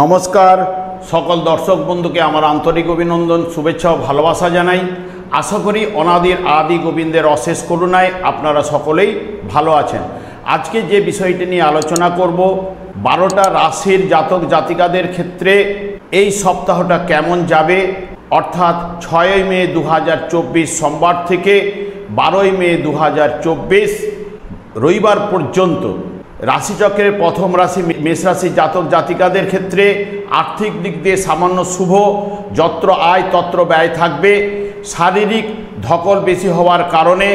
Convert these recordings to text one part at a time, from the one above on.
নমস্কার সকল দর্শক বন্ধুকে আমার আন্তরিক অভিনন্দন, শুভেচ্ছা ও ভালোবাসা জানাই। আশা করি অনাদির আদি গোবিন্দের অশেষ করুণায় আপনারা সকলেই ভালো আছেন। আজকে যে বিষয়টি নিয়ে আলোচনা করব, 12টা রাশির জাতক জাতিকাদের ক্ষেত্রে এই সপ্তাহটা কেমন যাবে, অর্থাৎ 6 মে 2024 সোমবার থেকে 12 মে 2024 রবিবার পর্যন্ত। রাশিচক্রের প্রথম রাশি মেষ রাশি জাতক জাতিকাদের ক্ষেত্রে আর্থিক দিক দিয়ে সামান্য শুভ, যত্র আয় তত্র ব্যয় থাকবে। শারীরিক ধকল বেশি হওয়ার কারণে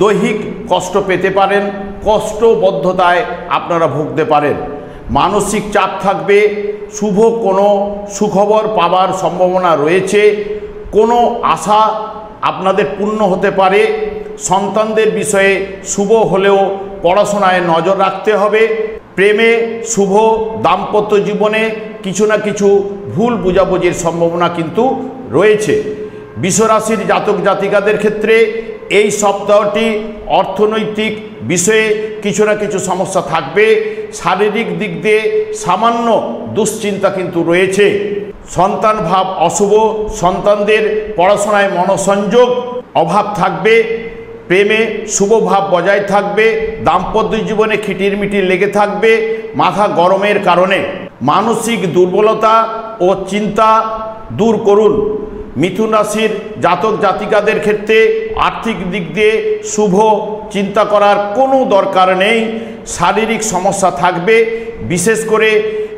দৈহিক কষ্ট পেতে পারেন, কষ্টবদ্ধতায় আপনারা ভুগতে পারেন। মানসিক চাপ থাকবে। শুভ কোনো সুখবর পাওয়ার সম্ভাবনা রয়েছে। কোনো আশা আপনাদের পূর্ণ হতে পারে। সন্তানদের বিষয়ে শুভ হলেও পড়াশোনায় নজর রাখতে হবে। প্রেমে শুভ, দাম্পত্য জীবনে কিছু না কিছু ভুল বোঝাবুঝির সম্ভাবনা কিন্তু রয়েছে। বিশ্বরাশির জাতক জাতিকাদের ক্ষেত্রে এই সপ্তাহটি অর্থনৈতিক বিষয়ে কিছু না কিছু সমস্যা থাকবে। শারীরিক দিক দিয়ে সামান্য দুশ্চিন্তা কিন্তু রয়েছে। সন্তান ভাব অশুভ, সন্তানদের পড়াশোনায় মনোসংযোগ অভাব থাকবে। প্রেমে শুভ ভাব বজায় থাকবে। দাম্পত্য জীবনে খিটিরমিটির লেগে থাকবে মাথা গরমের কারণে। মানসিক দুর্বলতা ও চিন্তা দূর করুন। মিথুন রাশির জাতক জাতিকাদের ক্ষেত্রে আর্থিক দিক দিয়ে শুভ, চিন্তা করার কোনো দরকার নেই। শারীরিক সমস্যা থাকবে, বিশেষ করে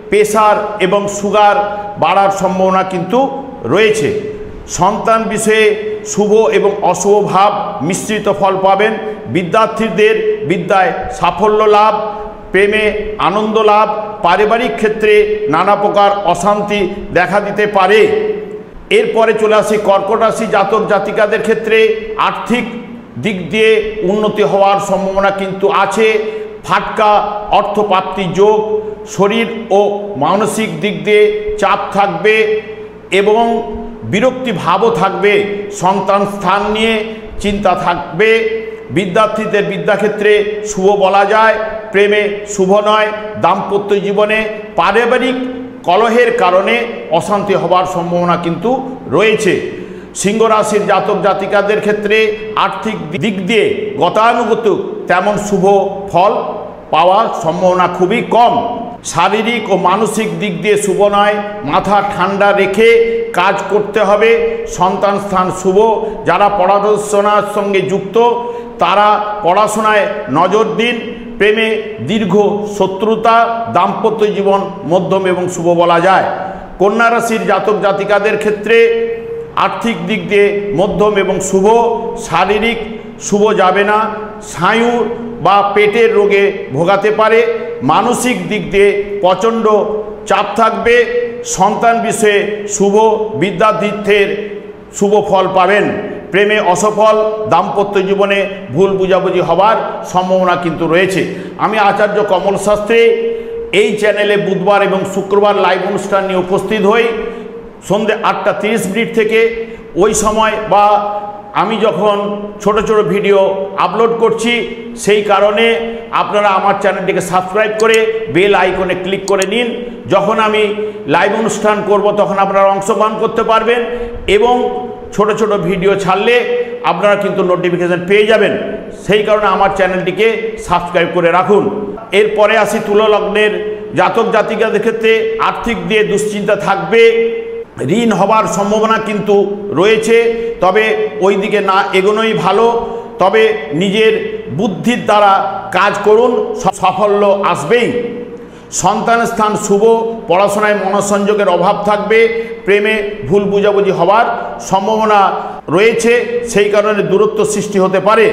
প্রেসার এবং সুগার বাড়ার সম্ভাবনা কিন্তু রয়েছে। সন্তান বিষয়ে শুভ এবং অশুভ ভাব মিশ্রিত ফল পাবেন। বিদ্যার্থীদের বিদ্যায় সাফল্য লাভ, প্রেমে আনন্দ লাভ। পারিবারিক ক্ষেত্রে নানা প্রকার অশান্তি দেখা দিতে পারে। এরপরে চলে আসি কর্কট রাশি জাতক জাতিকাদের ক্ষেত্রে আর্থিক দিক দিয়ে উন্নতি হওয়ার সম্ভাবনা কিন্তু আছে। ফাটকা অর্থপ্রাপ্তি যোগ। শরীর ও মানসিক দিক দিয়ে চাপ থাকবে এবং বিরক্তি ভাবও থাকবে। সন্তান স্থান নিয়ে চিন্তা থাকবে। বিদ্যার্থীদের বিদ্যাক্ষেত্রে শুভ বলা যায়, প্রেমে শুভ নয়। দাম্পত্য জীবনে পারিবারিক কলহের কারণে অশান্তি হওয়ার সম্ভাবনা কিন্তু রয়েছে। সিংহ রাশির জাতক জাতিকাদের ক্ষেত্রে আর্থিক দিক দিয়ে গতানুগতিক তেমন শুভ ফল পাওয়ার সম্ভাবনা খুবই কম। শারীরিক ও মানসিক দিক দিয়ে শুভ নয়। মাথা ঠান্ডা রেখে কাজ করতে হবে। সন্তান স্থান শুভ। যারা পড়াশোনার সঙ্গে যুক্ত তারা পড়াশোনায় নজর দিন। প্রেমে দীর্ঘ শত্রুতা। দাম্পত্য জীবন মধ্যম এবং শুভ বলা যায়। কন্যা রাশির জাতক জাতিকাদের ক্ষেত্রে আর্থিক দিক দিয়ে মধ্যম এবং শুভ। শারীরিক শুভ যাবে না। স্নায়ু বা পেটের রোগে ভোগাতে পারে। মানসিক দিক দিয়ে প্রচণ্ড চাপ থাকবে। সন্তান বিষয়ে শুভ, বিদ্যার্থীদের শুভ ফল পাবেন। প্রেমে অসফল। দাম্পত্য জীবনে ভুল বুঝাবুঝি হবার সম্ভাবনা কিন্তু রয়েছে। আমি আচার্য কমল শাস্ত্রী এই চ্যানেলে বুধবার এবং শুক্রবার লাইভ অনুষ্ঠান নিয়ে উপস্থিত হই সন্ধ্যে 8:30 থেকে। ওই সময় বা আমি যখন ছোট ছোট ভিডিও আপলোড করছি সেই কারণে আপনারা আমার চ্যানেলটিকে সাবস্ক্রাইব করে বেল আইকনে ক্লিক করে নিন। যখন আমি লাইভ অনুষ্ঠান করব তখন আপনারা অংশগ্রহণ করতে পারবেন এবং ছোট ছোট ভিডিও ছাড়লে আপনারা কিন্তু নোটিফিকেশান পেয়ে যাবেন। সেই কারণে আমার চ্যানেলটিকে সাবস্ক্রাইব করে রাখুন। এরপরে আসি তুলা লগ্নের জাতক জাতিকাদের ক্ষেত্রে আর্থিক দিয়ে দুশ্চিন্তা থাকবে। ঋণ হবার সম্ভাবনা কিন্তু রয়েছে, তবে ওই দিকে না এগোনোই ভালো। তবে নিজের বুদ্ধির দ্বারা কাজ করুন, সাফল্য আসবেই। সন্তান স্থান শুভ। পড়াশোনায় মনোসংযোগের অভাব থাকবে। প্রেমে ভুল বুঝাবুঝি হওয়ার সম্ভাবনা রয়েছে, সেই কারণে দূরত্ব সৃষ্টি হতে পারে।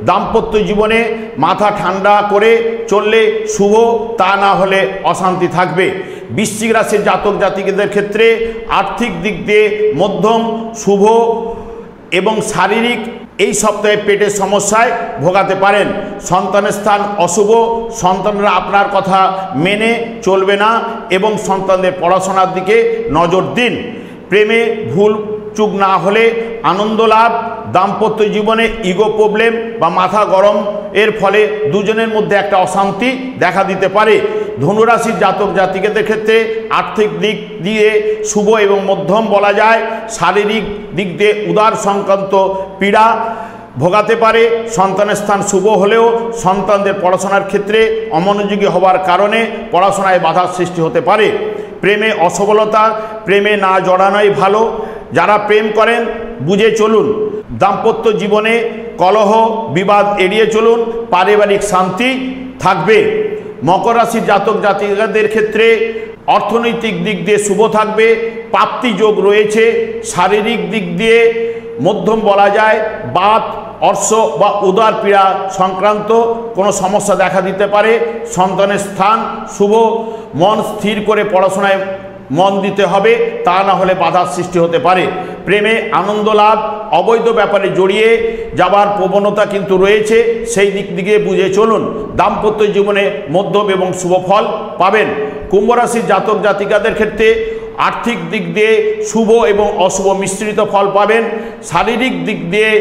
দাম্পত্য জীবনে মাথা ঠান্ডা করে চললে শুভ, তা না হলে অশান্তি থাকবে। বৃশ্চিক রাশির জাতক জাতিকাদের ক্ষেত্রে আর্থিক দিক দিয়ে মধ্যম শুভ এবং শারীরিক এই সপ্তাহে পেটের সমস্যায় ভোগাতে পারেন। সন্তানের স্থান অশুভ। সন্তানরা আপনার কথা মেনে চলবে না এবং সন্তানদের পড়াশোনার দিকে নজর দিন। প্রেমে ভুল চুক না হলে আনন্দ লাভ। দাম্পত্য জীবনে ইগো প্রবলেম বা মাথা গরম এর ফলে দুজনের মধ্যে একটা অশান্তি দেখা দিতে পারে। ধনুরাশির জাতক জাতিকাদের ক্ষেত্রে আর্থিক দিক দিয়ে শুভ এবং মধ্যম বলা যায়। শারীরিক দিক দিয়ে উদার সংক্রান্ত পীড়া ভোগাতে পারে। সন্তানের স্থান শুভ হলেও সন্তানদের পড়াশোনার ক্ষেত্রে অমনোযোগী হওয়ার কারণে পড়াশোনায় বাধার সৃষ্টি হতে পারে। প্রেমে অসফলতা, প্রেমে না জড়ানোই ভালো। যারা প্রেম করেন বুঝে চলুন। দাম্পত্য জীবনে কলহ বিবাদ এড়িয়ে চলুন, পারিবারিক শান্তি থাকবে। মকর রাশির জাতক জাতিকাদের ক্ষেত্রে অর্থনৈতিক দিক দিয়ে শুভ থাকবে, প্রাপ্তি যোগ রয়েছে। শারীরিক দিক দিয়ে মধ্যম বলা যায়। বাত, অর্শ বা উদার পীড়া সংক্রান্ত কোনো সমস্যা দেখা দিতে পারে। সন্তানের স্থান শুভ, মন স্থির করে পড়াশোনায় মন দিতে হবে, তা না হলে বাধার সৃষ্টি হতে পারে। প্রেমে আনন্দ লাভ, অবৈধ ব্যাপারে জড়িয়ে যাবার প্রবণতা কিন্তু রয়েছে, সেই দিক দিয়ে বুঝে চলুন। দাম্পত্য জীবনে মধ্যম এবং শুভ ফল পাবেন। কুম্ভ রাশির জাতক জাতিকাদের ক্ষেত্রে আর্থিক দিক দিয়ে শুভ এবং অশুভ মিশ্রিত ফল পাবেন। শারীরিক দিক দিয়ে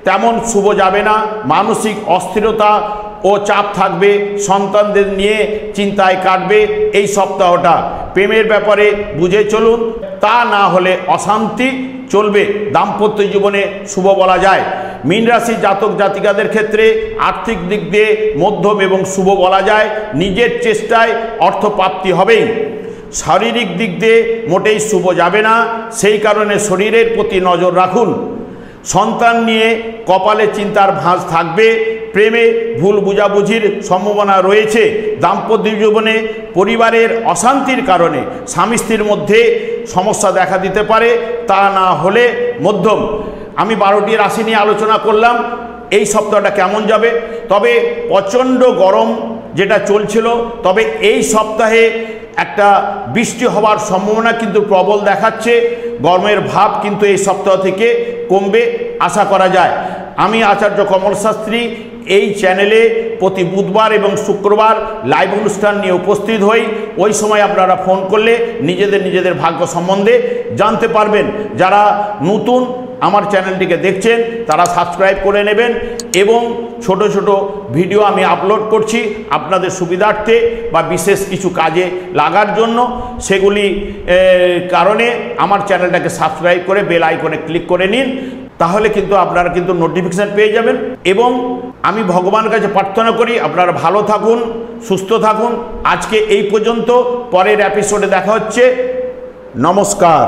তেমন শুভ যাবে না, মানসিক অস্থিরতা ও চাপ থাকবে। সন্তানদের নিয়ে চিন্তায় কাটবে এই সপ্তাহটা। প্রেমের ব্যাপারে বুঝে চলুন, তা না হলে অশান্তি চলবে। দাম্পত্য জীবনে শুভ বলা যায়। মীন রাশির জাতক জাতিকাদের ক্ষেত্রে আর্থিক দিক দিয়ে মধ্যম এবং শুভ বলা যায়। নিজের চেষ্টায় অর্থপ্রাপ্তি হবেই। শারীরিক দিক দিয়ে মোটেই শুভ যাবে না, সেই কারণে শরীরের প্রতি নজর রাখুন। সন্তান নিয়ে কপালে চিন্তার ভাঁজ থাকবে। প্রেমে ভুল বুঝাবুঝির সম্ভাবনা রয়েছে। দাম্পত্য জীবনে পরিবারের অশান্তির কারণে স্বামী স্ত্রীর মধ্যে সমস্যা দেখা দিতে পারে, তা না হলে মধ্যম। আমি 12টি রাশি নিয়ে আলোচনা করলাম। এই সপ্তাহটা কেমন যাবে? তবে প্রচণ্ড গরম যেটা চলছিল, তবে এই সপ্তাহে একটা বৃষ্টি হওয়ার সম্ভাবনা কিন্তু প্রবল দেখাচ্ছে। গরমের ভাব কিন্তু এই সপ্তাহ থেকে কমবে আশা করা যায়। আমি আচার্য কমল শাস্ত্রী এই চ্যানেলে প্রতি বুধবার এবং শুক্রবার লাইভ অনুষ্ঠান নিয়ে উপস্থিত হই। ওই সময় আপনারা ফোন করলে নিজেদের ভাগ্য সম্বন্ধে জানতে পারবেন। যারা নতুন আমার চ্যানেলটিকে দেখছেন তারা সাবস্ক্রাইব করে নেবেন এবং ছোট ছোট ভিডিও আমি আপলোড করছি আপনাদের সুবিধার্থে বা বিশেষ কিছু কাজে লাগার জন্য। সেগুলি কারণে আমার চ্যানেলটাকে সাবস্ক্রাইব করে বেল আইকনে ক্লিক করে নিন, তাহলে কিন্তু আপনারা কিন্তু নোটিফিকেশান পেয়ে যাবেন। এবং আমি ভগবানের কাছে প্রার্থনা করি আপনারা ভালো থাকুন, সুস্থ থাকুন। আজকে এই পর্যন্ত, পরের এপিসোডে দেখা হচ্ছে। নমস্কার।